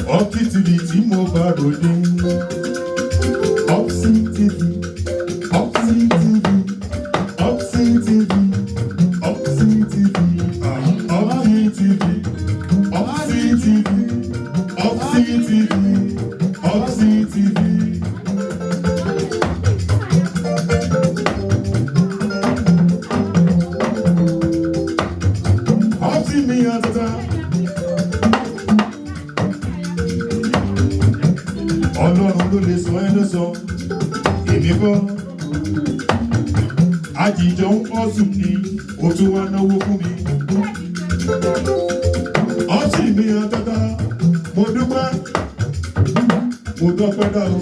Hurpsy TV tí mo bá ròde. Hurpsy TV, Hurpsy TV, Hurpsy TV, Hurpsy TV, Hurpsy TV, Hurpsy TV, Hurpsy TV, Hurpsy TV. Hurpsy mi àtàtà. Ọlọ́run ló lè sọ ẹ́ ló sọ, èmi kọ́. Àjìjọ ń pọ̀ sùn ní o tún wá náwó fún mi. Hurpsy mi àtàtà, mo dúpẹ́, mo dọ́pẹ́ dá o.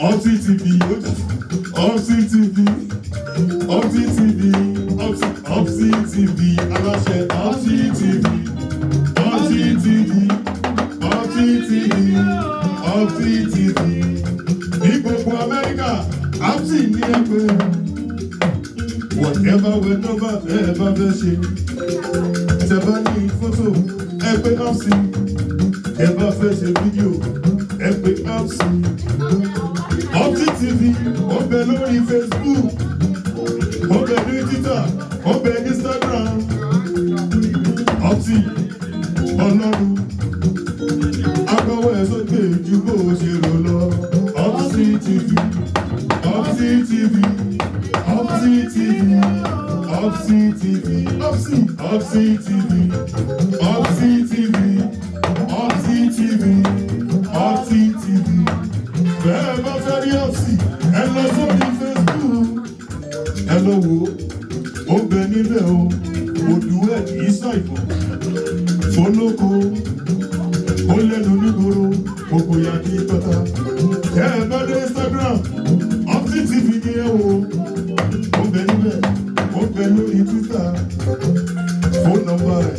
Hurpsy TV, Hurpsy TV, Hurpsy TV, Hurpsy TV, aláṣẹ Hurpsy TV, Hurpsy TV, Hurpsy TV, Hurpsy TV. Ní gbogbo Amẹ́ríkà, Hurpsy ní ẹgbẹ́. Whatever, whenever, ever fẹ́ ṣe. Tẹ̀bá ní fọ́tò, ẹgbẹ́ Hurpsy. Tẹ̀bá fẹ́ ṣe fídíò, ẹgbẹ́ Hurpsy. Hurpsy TV, ó bẹ lórí Facebook, ó bẹ ní Twitter, ó bẹ ní Instagram. Hurpsy, Ọlọ́run, agbọ́wọ́ ẹ̀ sókè ju bó ṣe rò lọ. Hurpsy TV, Hurpsy TV, Hurpsy TV, Hurpsy TV, Hurpsy, Hurpsy TV, Hurpsy TV, Hurpsy TV, Hurpsy TV. Bẹ́ẹ̀ bá fẹ́ rí Hurpsy, ẹ lọ sórí Facebook. Ẹ lọ wò ó bẹ níbẹ̀ o, òdù ẹ̀ kì í ṣàìfọ̀. Fọlọ́kọ, ó lẹ́nu nígboro, gbogbo ya kí pátá. Ẹ bá dé Instagram, Hurpsy TV ni ẹ wò. Ó bẹ níbẹ̀, ó bẹ lórí Twitter. Fóònù nọ́mbà rẹ̀,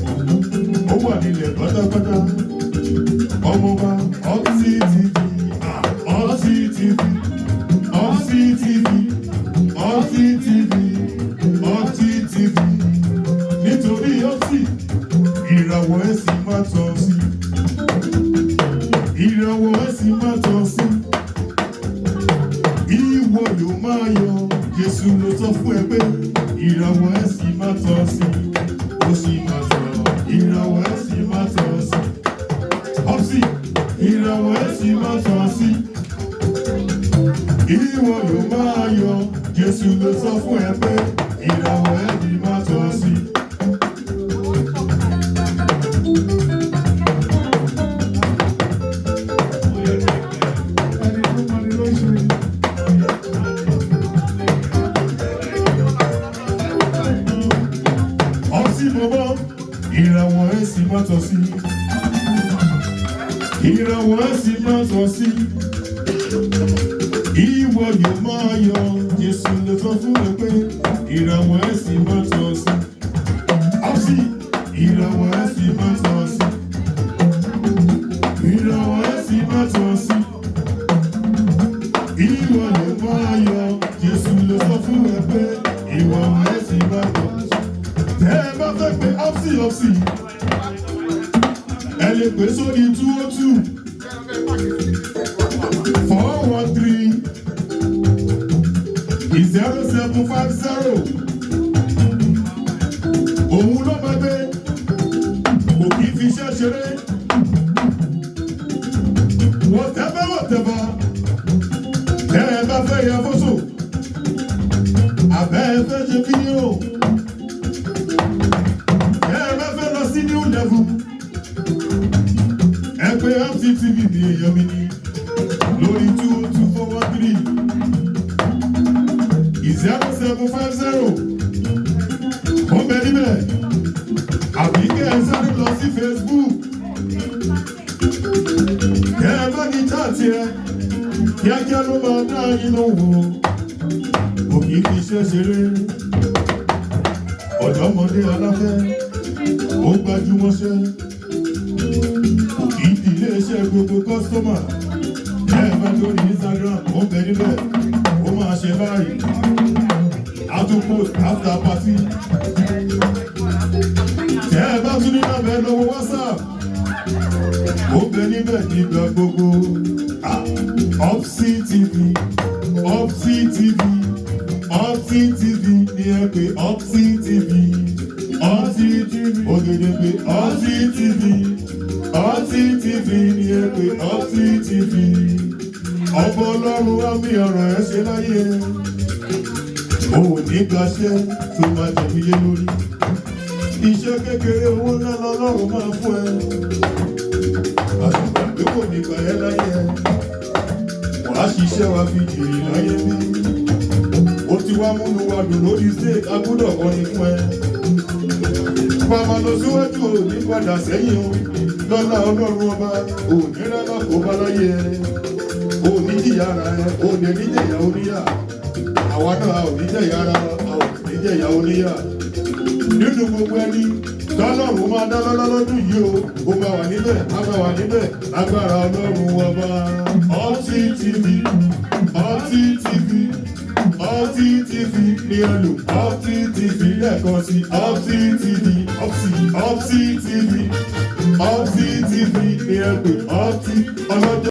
ó wà nílẹ̀ pátápátá. Ọmọọba Hurpsy TV, Hurpsy TV, Hurpsy TV, Hurpsy TV, Hurpsy TV. Nítorí Hurpsy, ìràwọ̀ ẹ̀ sì máa tọ̀ sí. Ìràwọ̀ ẹ̀ sì máa tọ̀ sí. Ìwọ yóò máa yọ. Jésù ló sọ fún ẹ pé ìràwọ̀ ẹ̀ sì máa tọ̀ sí. Ó sì máa tọ̀. Ìràwọ̀ ẹ̀ sì máa tọ̀ sí. Hurpsy, ìràwọ̀ ẹ̀ sì máa tọ̀ sí. Ìwọ yóò máa yọ. Jésù ló sọ fún ẹ pé ìràwọ̀ ẹ̀ sì máa tọ̀ sí. Hurpsy bọ̀bọ̀, ìràwọ̀ ẹ̀ sì máa tọ̀ sí. Ìràwọ̀ ẹ̀ sì máa tọ̀ sí. Ìwọ yóò máa yọ. Jésù ló sọ fún ẹ pé ìràwọ̀ ẹ̀ sì máa tọ̀ sí. Hurpsy, ìràwọ̀ ẹ̀ sì máa tọ̀ sí. Ìràwọ̀ ẹ̀ sì máa tọ̀ sí. Ìwọ yóò máa yọ. Jésù ló sọ fún ẹ pé ìràwọ̀ ẹ̀ sì máa tọ̀ sí. Tẹ́ ẹ bá fẹ́ pé Hurpsy, Hurpsy, ẹ lè pè sórí 202 413 0750. Òun ló máa gbé, kò kí fi iṣẹ́ ṣeré. Whatever, whatever. Tẹ́ ẹ bá fẹ́ ya fọ́tò, àbẹ́ ẹ fẹ́ ṣe fídíò, tẹ́ ẹ bá fẹ́ lọ sí new level, ẹ pé Hurpsy TV ní èèyàn mi ní lórí 22413 0750. Ó bẹ níbẹ̀, àbí kẹ́ ẹ sáré lọ sí Facebook. Kẹ́ ẹ bá ní chaati ẹ, kíákíá ló máa dá yín lóhùn. Kò kì í fi iṣẹ́ ṣeré. Ọ̀dọ́mọdé aláfẹ́, ó gbajúmọ̀ṣẹ́. Kò kì í di iléeṣẹ́ gbogbo kọ́sítọ́mà. Kẹ́ ẹ bá lórí Instagram, ó bẹ níbẹ̀, ó máa ṣe báyìí. A tún post after party. Tẹ́ ẹ bá tún ní lábẹ́ lọ́wọ́ WhatsApp, ó bẹ níbẹ̀ nígbà gbogbo. Hurpsy TV, Hurpsy TV, Hurpsy TV ni ẹ pè Hurpsy TV, Hurpsy TV, ògèdègbè Hurpsy TV, Hurpsy TV ni ẹ pè Hurpsy TV. Ọ̀pọ̀ Ọlọ́run á mi ọ̀rọ̀ ẹ ṣe láyé. Òun ní gbaṣẹ́ tó máa jẹ̀bi yé lórí. Iṣẹ́ kékeré owó ńlá lọ́lọ́run máa fún ẹ. Àṣùgbà pé kò ní gbà ẹ́ láyé ẹ. Wàá ṣiṣẹ́ wa fi jèrè láyé bí. Ó ti wá múnú wa dùn lórí stage, a gbọ́dọ̀ kọrin fún ẹ. Màmá lọ síwájú òní padà sẹ́yìn o. Lọ́lá Ọlọ́run ọba, òní rárá kò bá láyé ẹ. Òní jìyà ara ẹ, òní níjẹ̀yà oníyà. Àwa náà ò ní jẹ̀yà ara, a ò ní jẹ̀yà oníyà. Nínú gbogbo ẹni tọ́lọ́run máa dá lọ́lá lọ́dún yìí o, ó máa wà níbẹ̀, á máa wà níbẹ̀, lágbára Ọlọ́run ọba. Hurpsy TV, Hurpsy TV, Hurpsy TV ni ẹ lò. Hurpsy TV lẹ́ẹ̀kan sí Hurpsy TV, Hurpsy TV, Hurpsy TV ni ẹ pè Hurpsy ọlọ́jọ́.